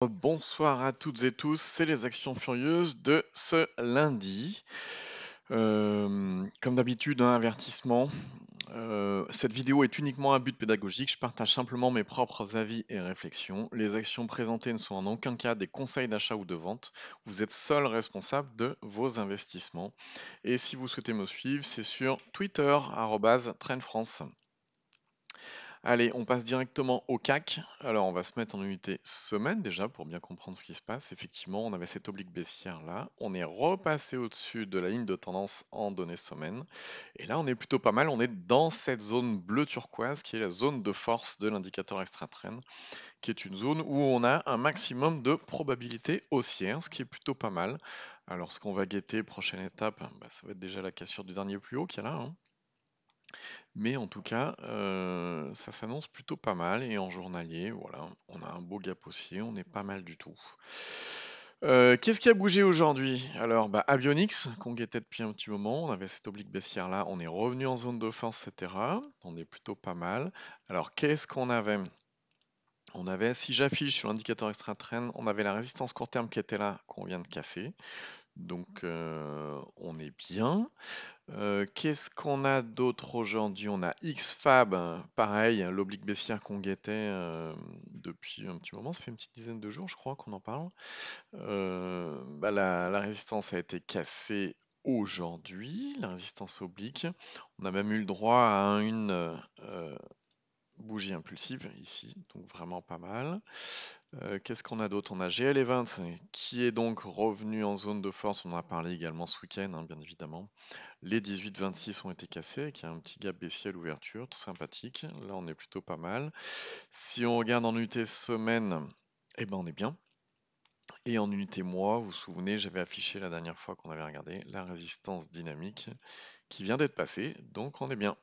Bonsoir à toutes et tous, c'est les Actions Furieuses de ce lundi. Comme d'habitude, un avertissement. Cette vidéo est uniquement à but pédagogique, je partage simplement mes propres avis et réflexions. Les actions présentées ne sont en aucun cas des conseils d'achat ou de vente. Vous êtes seul responsable de vos investissements. Et si vous souhaitez me suivre, c'est sur Twitter, @TrendFrance. Allez, on passe directement au CAC. Alors, on va se mettre en unité semaine déjà pour bien comprendre ce qui se passe. Effectivement, on avait cette oblique baissière là. On est repassé au-dessus de la ligne de tendance en données semaine. Et là, on est plutôt pas mal. On est dans cette zone bleu turquoise qui est la zone de force de l'indicateur extra trend, qui est une zone où on a un maximum de probabilité haussière, ce qui est plutôt pas mal. Alors, ce qu'on va guetter, prochaine étape, ça va être déjà la cassure du dernier plus haut qu'il y a là, hein. Mais en tout cas, ça s'annonce plutôt pas mal et en journalier, voilà, on a un beau gap haussier, on est pas mal du tout. Qu'est-ce qui a bougé aujourd'hui? Alors, Avionics, qu'on guettait depuis un petit moment, on avait cette oblique baissière là, on est revenu en zone de force, et cetera. On est plutôt pas mal. Alors, qu'est-ce qu'on avait? On avait, si j'affiche sur l'indicateur extra trend, on avait la résistance court terme qui était là, qu'on vient de casser. Donc, on est bien. Qu'est-ce qu'on a d'autre aujourd'hui? On a XFAB, pareil, l'oblique baissière qu'on guettait depuis un petit moment, ça fait une petite dizaine de jours, je crois qu'on en parle. La résistance a été cassée aujourd'hui, la résistance oblique. On a même eu le droit à une bougie impulsive ici, donc vraiment pas mal. Qu'est-ce qu'on a d'autre? On a GL Events qui est donc revenu en zone de force. On en a parlé également ce week-end, hein, bien évidemment. Les 18-26 ont été cassés, avec un petit gap baissier à l'ouverture, tout sympathique. Là, on est plutôt pas mal. Si on regarde en unité semaine, eh ben, on est bien. Et en unité mois, vous vous souvenez, j'avais affiché la dernière fois qu'on avait regardé la résistance dynamique qui vient d'être passée, donc on est bien.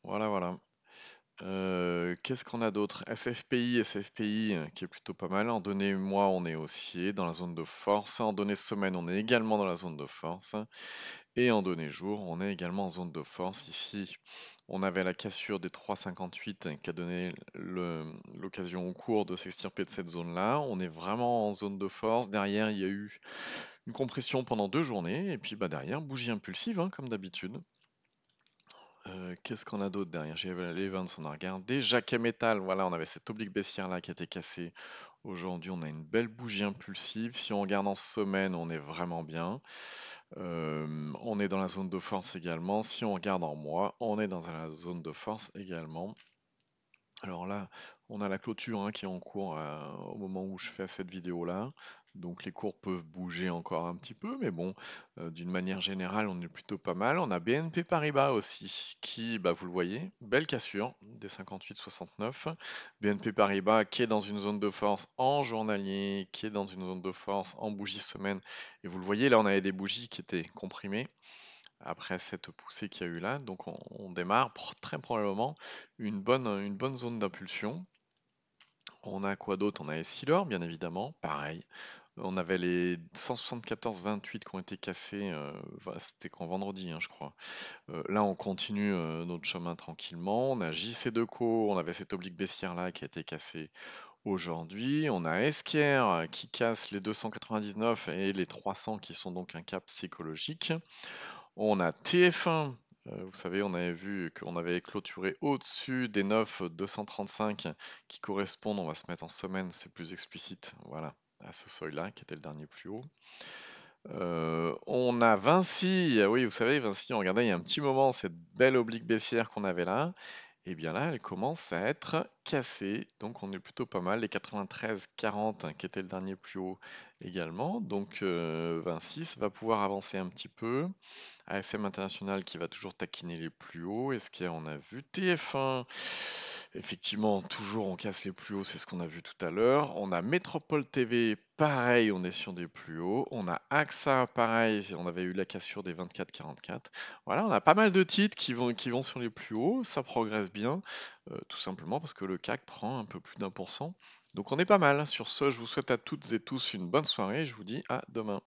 Voilà, voilà. Qu'est-ce qu'on a d'autre? SFPI qui est plutôt pas mal. En données mois, on est haussier dans la zone de force. En données semaine, on est également dans la zone de force. Et en données jour, on est également en zone de force. Ici, on avait la cassure des 3,58 qui a donné l'occasion au cours de s'extirper de cette zone-là. On est vraiment en zone de force. Derrière, il y a eu une compression pendant 2 journées. Et puis derrière, bougie impulsive, hein, comme d'habitude. Qu'est-ce qu'on a d'autre derrière? J'ai les Events, on a regardé. Jacquet Metal, voilà, on avait cette oblique baissière là qui a été cassée. Aujourd'hui, on a une belle bougie impulsive. Si on regarde en semaine, on est vraiment bien. On est dans la zone de force également. Si on regarde en mois, on est dans la zone de force également. Alors là, on a la clôture, hein, qui est en cours au moment où je fais cette vidéo-là. Donc les cours peuvent bouger encore un petit peu, mais bon, d'une manière générale, on est plutôt pas mal. On a BNP Paribas aussi, qui, vous le voyez, belle cassure des 58,69. BNP Paribas qui est dans une zone de force en journalier, qui est dans une zone de force en bougie semaine. Et vous le voyez, là, on avait des bougies qui étaient comprimées après cette poussée qu'il y a eu là. Donc on démarre très probablement une bonne zone d'impulsion. On a quoi d'autre? On a Essilor, bien évidemment, pareil. On avait les 174,28 qui ont été cassés, c'était quand vendredi, hein, je crois. Là, on continue notre chemin tranquillement. On a JC2Co, on avait cette oblique baissière là qui a été cassée aujourd'hui. On a Esquire qui casse les 299 et les 300 qui sont donc un cap psychologique. On a TF1, vous savez, on avait vu qu'on avait clôturé au-dessus des 9,235 qui correspondent, on va se mettre en semaine, c'est plus explicite, voilà, à ce seuil-là, qui était le dernier plus haut. On a Vinci, oui, vous savez, Vinci, on regardait il y a un petit moment cette belle oblique baissière qu'on avait là. Et bien là, elle commence à être cassée, donc on est plutôt pas mal. Les 93,40 qui était le dernier plus haut également. Donc Vinci, ça va pouvoir avancer un petit peu. ASM International qui va toujours taquiner les plus hauts. Est-ce qu'on a vu TF1? Effectivement, toujours on casse les plus hauts, c'est ce qu'on a vu tout à l'heure. On a Métropole TV, pareil, on est sur des plus hauts. On a AXA, pareil, on avait eu la cassure des 24,44. Voilà, on a pas mal de titres qui vont sur les plus hauts, ça progresse bien, tout simplement parce que le CAC prend un peu plus d'1%. Donc on est pas mal. Sur ce, je vous souhaite à toutes et tous une bonne soirée et je vous dis à demain.